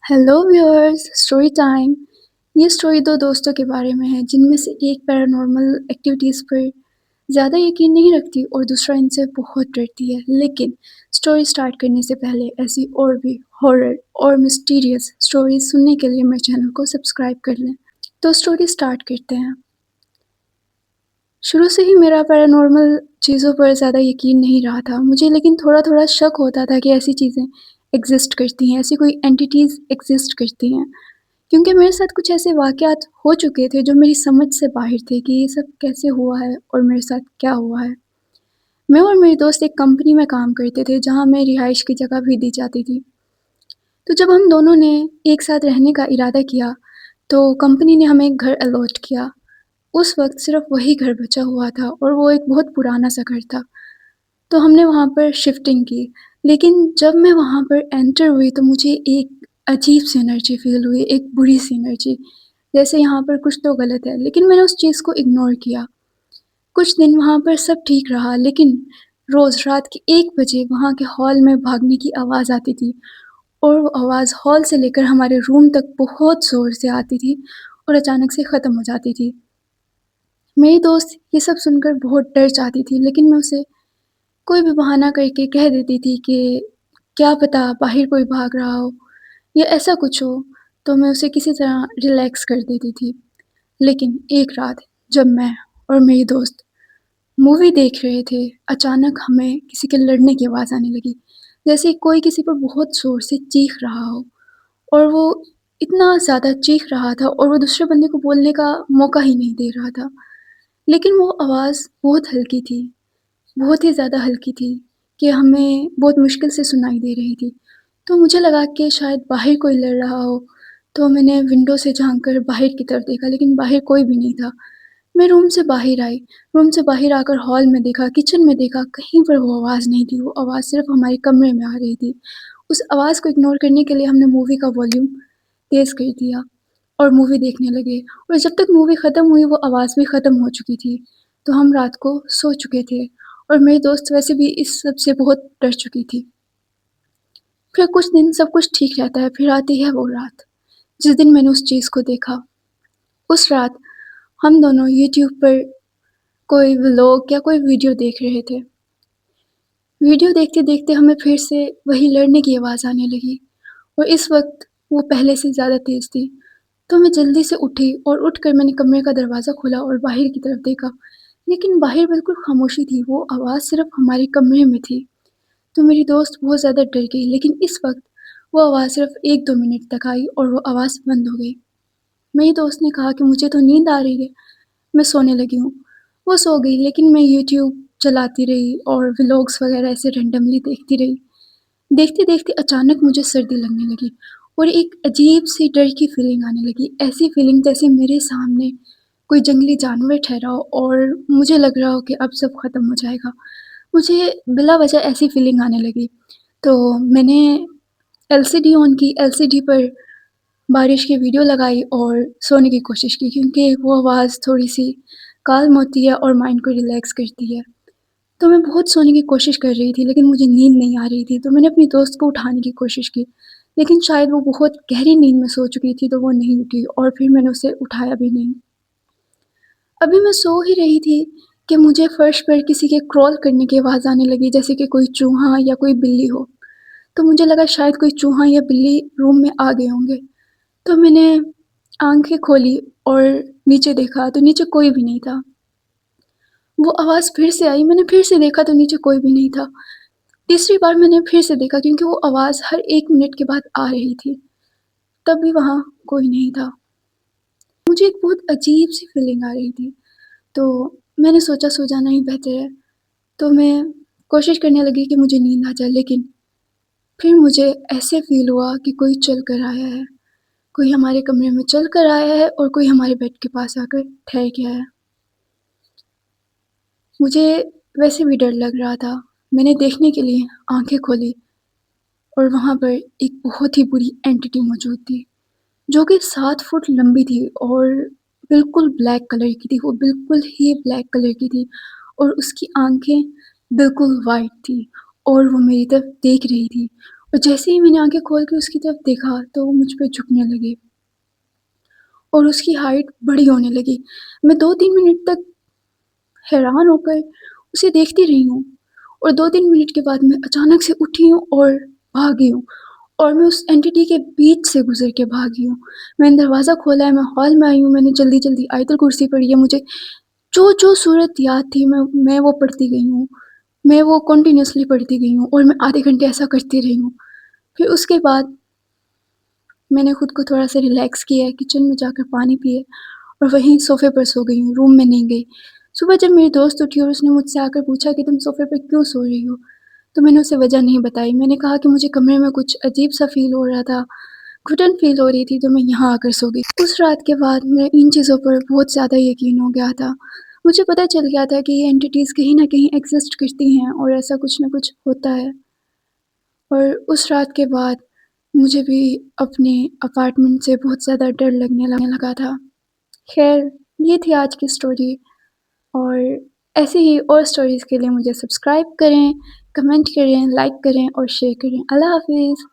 Hello viewers, story time. ये story दो दोस्तों के बारे में है जिनमें से एक पैरानॉर्मल एक्टिविटीज़ पर ज़्यादा यकीन नहीं रखती और दूसरा इनसे बहुत डरती है। लेकिन स्टोरी स्टार्ट करने से पहले ऐसी और भी हॉरर और मिस्टीरियस स्टोरीज सुनने के लिए मेरे चैनल को सब्सक्राइब कर लें। तो स्टोरी स्टार्ट करते हैं। शुरू से ही मेरा पैरानॉर्मल चीज़ों पर ज़्यादा यकीन नहीं रहा था मुझे, लेकिन थोड़ा-थोड़ा शक होता था कि ऐसी चीज़ें एग्ज़िस्ट करती हैं, ऐसी कोई एंटिटीज़ एग्ज़िस्ट करती हैं। क्योंकि मेरे साथ कुछ ऐसे वाक़यात हो चुके थे जो मेरी समझ से बाहर थे कि ये सब कैसे हुआ है और मेरे साथ क्या हुआ है। मैं और मेरे दोस्त एक कंपनी में काम करते थे जहाँ हमें रिहाइश की जगह भी दी जाती थी। तो जब हम दोनों ने एक साथ रहने का इरादा किया, तो कंपनी ने हमें एक घर अलॉट किया। उस वक़्त सिर्फ़ वही घर बचा हुआ था और वो एक बहुत पुराना-सा घर था। तो हमने वहाँ पर शिफ्टिंग की। लेकिन जब मैं वहाँ पर एंटर हुई तो मुझे एक अजीब-सी एनर्जी फ़ील हुई, एक बुरी-सी एनर्जी। जैसे यहाँ पर कुछ तो गलत है, लेकिन मैंने उस चीज़ को इग्नोर किया। कुछ दिन वहाँ पर सब ठीक रहा, लेकिन रोज़ रात के 1 बजे वहाँ के हॉल में भागने की आवाज़ आती थी और वो आवाज़ हॉल से लेकर हमारे रूम तक बहुत ज़ोर से आती थी और अचानक से ख़त्म हो जाती थी। मेरी दोस्त ये सब सुनकर बहुत डर जाती थी, लेकिन मैं उसे कोई भी बहाना करके कह देती थी कि क्या पता बाहर कोई भाग रहा हो या ऐसा कुछ हो, तो मैं उसे किसी तरह रिलैक्स कर देती थी। लेकिन एक रात जब मैं और मेरी दोस्त मूवी देख रहे थे, अचानक हमें किसी के लड़ने की आवाज़ आने लगी। जैसे कोई किसी पर बहुत ज़ोर से चीख रहा हो और वो इतना ज़्यादा चीख रहा था और वो दूसरे बंदे को बोलने का मौका ही नहीं दे रहा था। लेकिन वो आवाज़ बहुत हल्की थी, बहुत ही ज़्यादा हल्की थी कि हमें बहुत मुश्किल से सुनाई दे रही थी। तो मुझे लगा कि शायद बाहर कोई लड़ रहा हो, तो मैंने विंडो से झाँक कर बाहर की तरफ देखा, लेकिन बाहर कोई भी नहीं था। मैं रूम से बाहर आई, रूम से बाहर आकर हॉल में देखा, किचन में देखा, कहीं पर वो आवाज़ नहीं थी, वो आवाज़ सिर्फ़ हमारे कमरे में आ रही थी। उस आवाज़ को इग्नोर करने के लिए हमने मूवी का वॉल्यूम तेज़ कर दिया और मूवी देखने लगे और जब तक मूवी ख़त्म हुई वो आवाज़ भी ख़त्म हो चुकी थी। तो हम रात को सो चुके थे और मेरी दोस्त वैसे भी इस सब से बहुत डर चुकी थी। फिर कुछ दिन सब कुछ ठीक रहता है, फिर आती है वो रात, जिस दिन मैंने उस चीज़ को देखा। उस रात हम दोनों यूट्यूब पर कोई व्लॉग या कोई वीडियो देख रहे थे। वीडियो देखते-देखते हमें फिर से वही लड़ने की आवाज़ आने लगी और इस वक़्त वो पहले से ज़्यादा तेज़ थी। तो मैं जल्दी से उठी और उठकर मैंने कमरे का दरवाज़ा खोला और बाहर की तरफ देखा। लेकिन बाहर बिल्कुल खामोशी थी, वो आवाज़ सिर्फ़ हमारे कमरे में थी। तो मेरी दोस्त बहुत ज़्यादा डर गई, लेकिन इस वक़्त वो आवाज़ सिर्फ़ 1-2 मिनट तक आई और वो आवाज़ बंद हो गई। मेरी दोस्त ने कहा कि मुझे तो नींद आ रही है, मैं सोने लगी हूँ। वो सो गई, लेकिन मैं यूट्यूब चलाती रही और व्लॉग्स वग़ैरह ऐसे रैंडमली देखती रही। देखते-देखते अचानक मुझे सर्दी लगने लगी और एक अजीब-सी डर की फ़ीलिंग आने लगी। ऐसी फ़ीलिंग जैसे मेरे सामने कोई जंगली जानवर ठहरा हो और मुझे लग रहा हो कि अब सब ख़त्म हो जाएगा। मुझे बिला वजह ऐसी फ़ीलिंग आने लगी। तो मैंने एलसीडी ऑन की, एलसीडी पर बारिश की वीडियो लगाई और सोने की कोशिश की क्योंकि वो आवाज़ थोड़ी-सी काल्म होती है और माइंड को रिलैक्स करती है। तो मैं बहुत सोने की कोशिश कर रही थी, लेकिन मुझे नींद नहीं आ रही थी, तो मैंने अपनी दोस्त को उठाने की कोशिश की, लेकिन शायद वो बहुत गहरी नींद में सो चुकी थी, तो वो नहीं उठी और फिर मैंने उसे उठाया भी नहीं। अभी मैं सो ही रही थी कि मुझे फर्श पर किसी के क्रॉल करने की आवाज़ आने लगी, जैसे कि कोई चूहा या कोई बिल्ली हो। तो मुझे लगा शायद कोई चूहा या बिल्ली रूम में आ गए होंगे। तो मैंने आँखें खोली और नीचे देखा, तो नीचे कोई भी नहीं था। वो आवाज़ फिर से आई, मैंने फिर से देखा तो नीचे कोई भी नहीं था। तीसरी बार मैंने फिर से देखा क्योंकि वो आवाज़ हर 1 मिनट के बाद आ रही थी, तब भी वहाँ कोई नहीं था। मुझे एक बहुत अजीब-सी फ़ीलिंग आ रही थी, तो मैंने सोचा सो जाना ही बेहतर है, तो मैं कोशिश करने लगी कि मुझे नींद आ जाए, लेकिन फिर मुझे ऐसे फ़ील हुआ कि कोई चल कर आया है, कोई हमारे कमरे में चल कर आया है और कोई हमारे बेड के पास आकर ठहर गया है। मुझे वैसे भी डर लग रहा था, मैंने देखने के लिए आँखें खोली और वहाँ पर एक बहुत ही बुरी एंटिटी मौजूद थी। जो कि 7 फुट लंबी थी और बिल्कुल ब्लैक कलर की थी, वो बिल्कुल ही ब्लैक कलर की थी और उसकी आँखें बिल्कुल वाइट थी और वो मेरी तरफ देख रही थी اور جیسے ہی میں نے آنکھیں کھول کے اس کی طرف دیکھا تو وہ مجھ پہ جھکنے لگی اور اس کی ہائٹ بڑی ہونے لگی۔ میں 2-3 منٹ تک حیران ہو کر اسے دیکھتی رہی ہوں اور 2-3 منٹ کے بعد میں اچانک سے اٹھی ہوں اور بھاگی ہوں اور میں اس اینٹی کے بیچ سے گزر کے بھاگی ہوں۔ میں نے دروازہ کھولا ہے، میں ہال میں آئی ہوں، میں نے جلدی جلدی آیت الکرسی پڑھی ہے، مجھے جو جو صورت یاد تھی میں وہ پڑھتی گئی ہوں، میں وہ کنٹینیوسلی پڑھتی گئی ہوں اور میں آدھے گھنٹے ایسا کرتی رہی ہوں۔ پھر اس کے بعد میں نے خود کو تھوڑا سا ریلیکس کیا، کچن میں جا کر پانی پیے اور وہیں صوفے پر سو گئی ہوں، روم میں نہیں گئی۔ صبح جب میری دوست اٹھی اور اس نے مجھ سے آ کر پوچھا کہ تم صوفے پہ کیوں سو رہی ہو، تو میں نے اسے وجہ نہیں بتائی۔ میں نے کہا کہ مجھے کمرے میں کچھ عجیب سا فیل ہو رہا تھا، گھٹن فیل ہو رہی تھی، تو میں یہاں آ کر سو گئی۔ اس رات کے بعد میرا ان چیزوں پر بہت زیادہ یقین ہو گیا تھا۔ مجھے پتہ چل گیا تھا کہ یہ اینٹیز کہیں نہ کہیں ایگزسٹ کرتی ہیں اور ایسا کچھ نہ کچھ ہوتا ہے۔ اور اس رات کے بعد مجھے بھی اپنے اپارٹمنٹ سے بہت زیادہ ڈر لگنے لگا تھا۔ خیر، یہ تھی آج کی اسٹوری، اور ایسے ہی اور اسٹوریز کے لیے مجھے سبسکرائب کریں، کمنٹ کریں، لائک کریں اور شیئر کریں۔ اللہ حافظ۔